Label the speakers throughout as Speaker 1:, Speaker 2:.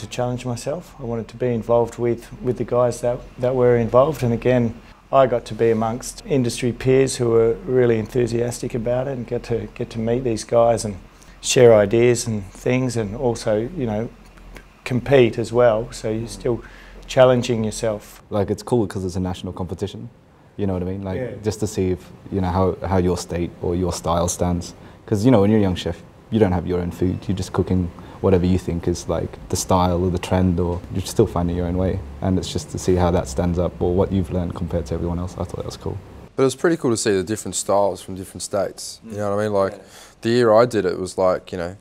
Speaker 1: to challenge myself. I wanted to be involved with the guys that were involved, and again, I got to be amongst industry peers who were really enthusiastic about it, and get to meet these guys and share ideas and things, and also, you know, compete as well. So you're still challenging yourself.
Speaker 2: Like, it's cool because it's a national competition. You know what I mean? Like, just to see if, you know, how your state or your style stands. Because, you know, when you're a young chef, you don't have your own food. You're just cooking whatever you think is like the style or the trend, or you're still finding your own way. And it's just to see how that stands up, or what you've learned compared to everyone else. I thought that was cool.
Speaker 3: But it was pretty cool to see the different styles from different states. You know what I mean? Like, the year I did it was like, you know,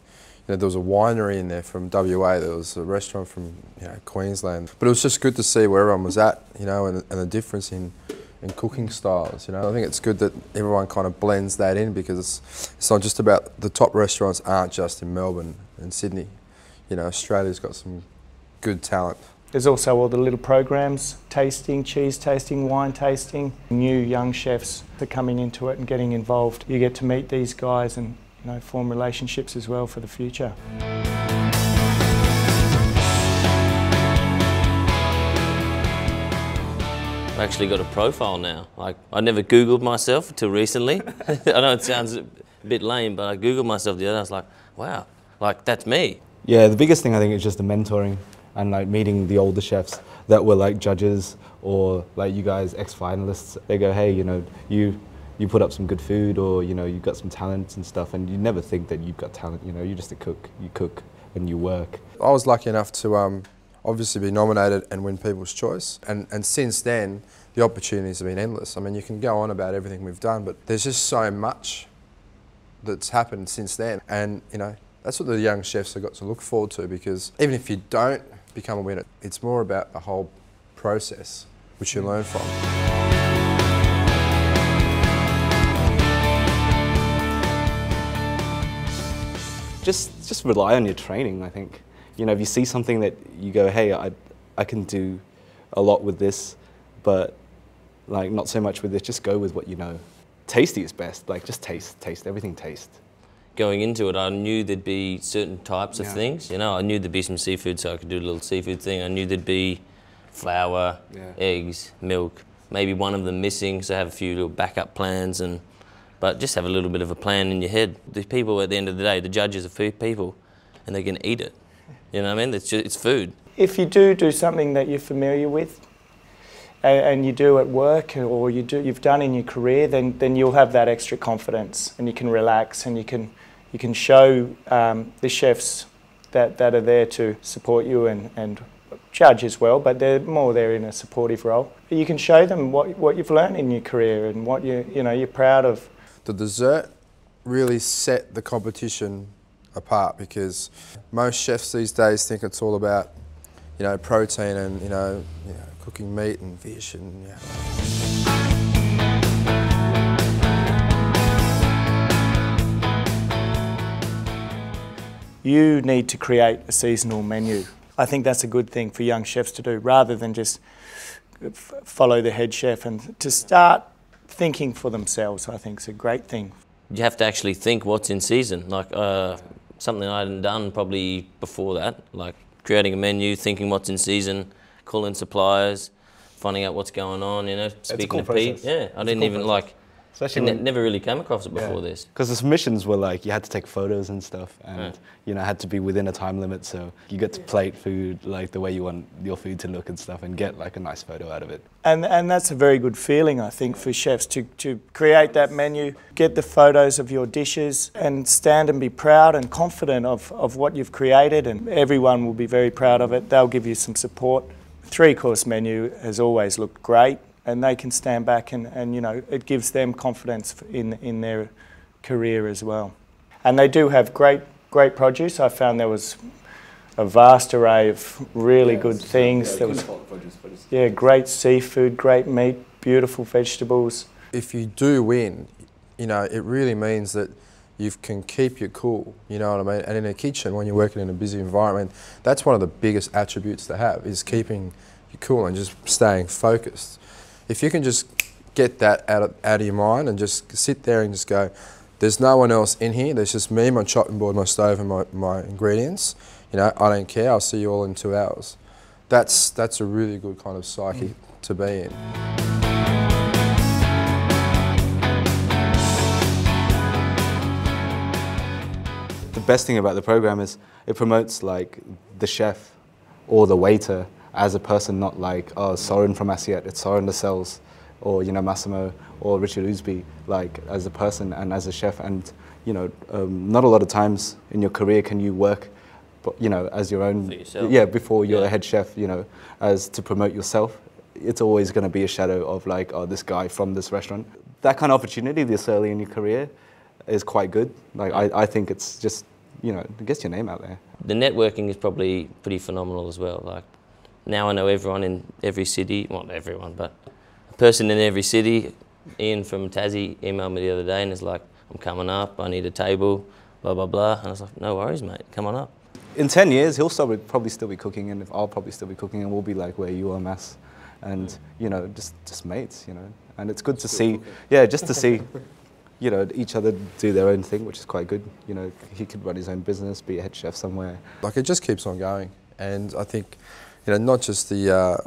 Speaker 3: there was a winery in there from WA, there was a restaurant from, you know, Queensland. But it was just good to see where everyone was at, you know, and the difference in cooking styles, you know. I think it's good that everyone kind of blends that in, because it's not just about, the top restaurants aren't just in Melbourne and Sydney. You know, Australia's got some good talent.
Speaker 1: There's also all the little programs, tasting, cheese tasting, wine tasting. New young chefs are coming into it and getting involved. You get to meet these guys and, you know, form relationships as well for the future.
Speaker 4: I've actually got a profile now. Like, I never Googled myself until recently. I know it sounds a bit lame, but I Googled myself the other day. I was like, wow, like, that's me.
Speaker 2: Yeah, the biggest thing I think is just the mentoring and like meeting the older chefs that were like judges, or like you guys ex-finalists. They go, hey, you know, you put up some good food, or, you know, you've got some talents and stuff, and you never think that you've got talent. You know, you're just a cook. You cook and you work.
Speaker 3: I was lucky enough to obviously be nominated and win People's Choice, and since then the opportunities have been endless. I mean, you can go on about everything we've done, but there's just so much that's happened since then, and, you know, that's what the young chefs have got to look forward to, because even if you don't become a winner, it's more about the whole process which you learn from.
Speaker 2: Just rely on your training, I think. You know, if you see something that you go, hey, I can do a lot with this, but like not so much with this, just go with what you know. Tasty is best, like just taste, everything taste.
Speaker 4: Going into it, I knew there'd be certain types of things, you know. I knew there'd be some seafood, so I could do a little seafood thing. I knew there'd be flour, eggs, milk, maybe one of them missing, so have a few little backup plans, but just have a little bit of a plan in your head. The people, at the end of the day, the judges are food people, and they can eat it. You know what I mean? It's food.
Speaker 1: If you do something that you're familiar with, and you do at work, or you've done in your career, then you'll have that extra confidence, and you can relax, and you can show the chefs that are there to support you and judge as well, but they're more there in a supportive role. You can show them what you've learned in your career and what you're proud of.
Speaker 3: The dessert really set the competition apart, because most chefs these days think it's all about, you know, protein and, you know, cooking meat and fish and,
Speaker 1: You need to create a seasonal menu. I think that's a good thing for young chefs to do, rather than just follow the head chef, and to start thinking for themselves, I think is a great thing.
Speaker 4: You have to actually think what's in season. Like something I hadn't done probably before that, like creating a menu, thinking what's in season, calling suppliers, finding out what's going on, you know, speaking to Pete. Yeah, I didn't even like, never really came across it before this.
Speaker 2: Because the submissions were like, you had to take photos and stuff, and you know, had to be within a time limit, so you get to plate food like the way you want your food to look and stuff, and get like a nice photo out of it. And
Speaker 1: that's a very good feeling, I think, for chefs to create that menu, get the photos of your dishes, and stand and be proud and confident of what you've created, and everyone will be very proud of it. They'll give you some support. Three-course menu has always looked great, and they can stand back and you know, it gives them confidence in their career as well. And they do have great produce. I found there was a vast array of really good things. There was great seafood, great meat, beautiful vegetables.
Speaker 3: If you do win, you know, it really means that you can keep your cool, you know what I mean? And in a kitchen, when you're working in a busy environment, that's one of the biggest attributes to have, is keeping your cool and just staying focused. If you can just get that out of your mind and just sit there and just go, there's no one else in here. There's just me, my chopping board, my stove, and my ingredients. You know, I don't care. I'll see you all in 2 hours. That's a really good kind of psyche to be in.
Speaker 2: The best thing about the program is it promotes like the chef or the waiter as a person, not like, oh, Soren from Assiette, it's Soren Lascelles, or, you know, Massimo or Richard Ousby, like as a person and as a chef. And, you know, not a lot of times in your career can you work, you know, as your own, before you're a head chef, you know, as to promote yourself. It's always going to be a shadow of like, oh, this guy from this restaurant. That kind of opportunity this early in your career is quite good. Like, I think it's just, you know, it gets your name out there.
Speaker 4: The networking is probably pretty phenomenal as well. Like, now I know everyone in every city, well, not everyone, but a person in every city. Ian from Tassie emailed me the other day and is like, I'm coming up, I need a table, blah, blah, blah. And I was like, no worries, mate, come on up.
Speaker 2: In 10 years, he'll probably still be cooking, and I'll probably still be cooking, and we'll be like where you are, Mass. And, you know, just mates, you know. And it's good to see, just to see, you know, each other do their own thing, which is quite good. You know, he could run his own business, be a head chef somewhere.
Speaker 3: Like, it just keeps on going. And I think, you know, not just the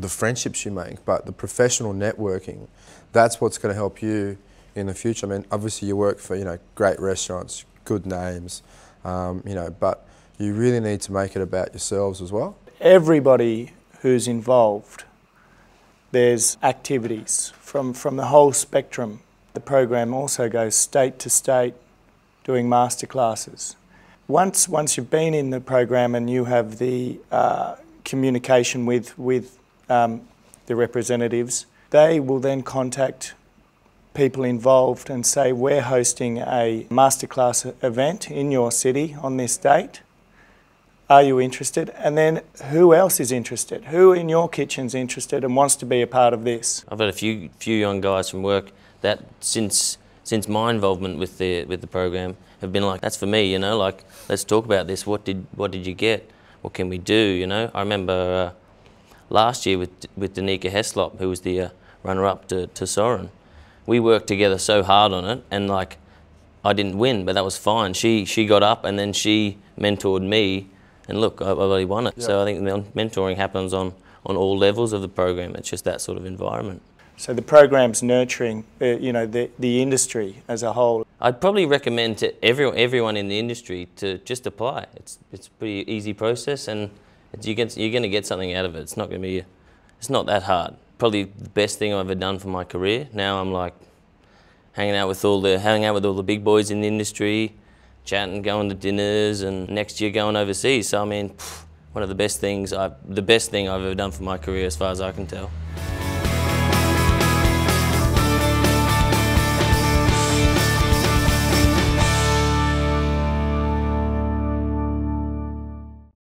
Speaker 3: friendships you make, but the professional networking. That's what's going to help you in the future. I mean, obviously you work for, you know, great restaurants, good names, you know, but you really need to make it about yourselves as well.
Speaker 1: Everybody who's involved, there's activities from the whole spectrum. The program also goes state to state doing masterclasses. Once you've been in the program and you have the communication with the representatives, they will then contact people involved and say, we're hosting a masterclass event in your city on this date. Are you interested? And then who else is interested? Who in your kitchen's interested and wants to be a part of this?
Speaker 4: I've had a few young guys from work that since my involvement with the program have been like, that's for me, you know, like, let's talk about this. What did you get? What can we do, you know? I remember last year with Danica Heslop, who was the runner-up to Soren. We worked together so hard on it, and like, I didn't win, but that was fine. She got up and then she mentored me, and look, I really won it. Yep. So I think the mentoring happens on all levels of the program. It's just that sort of environment.
Speaker 1: So the program's nurturing, you know, the industry as a whole. I'd
Speaker 4: probably recommend to everyone in the industry to just apply. It's a pretty easy process, and you're going to get something out of it. It's not going to be, it's not that hard. Probably the best thing I've ever done for my career. Now I'm like hanging out with all the big boys in the industry, chatting, going to dinners, and next year going overseas. So I mean, one of the best thing I've ever done for my career, as far as I can tell.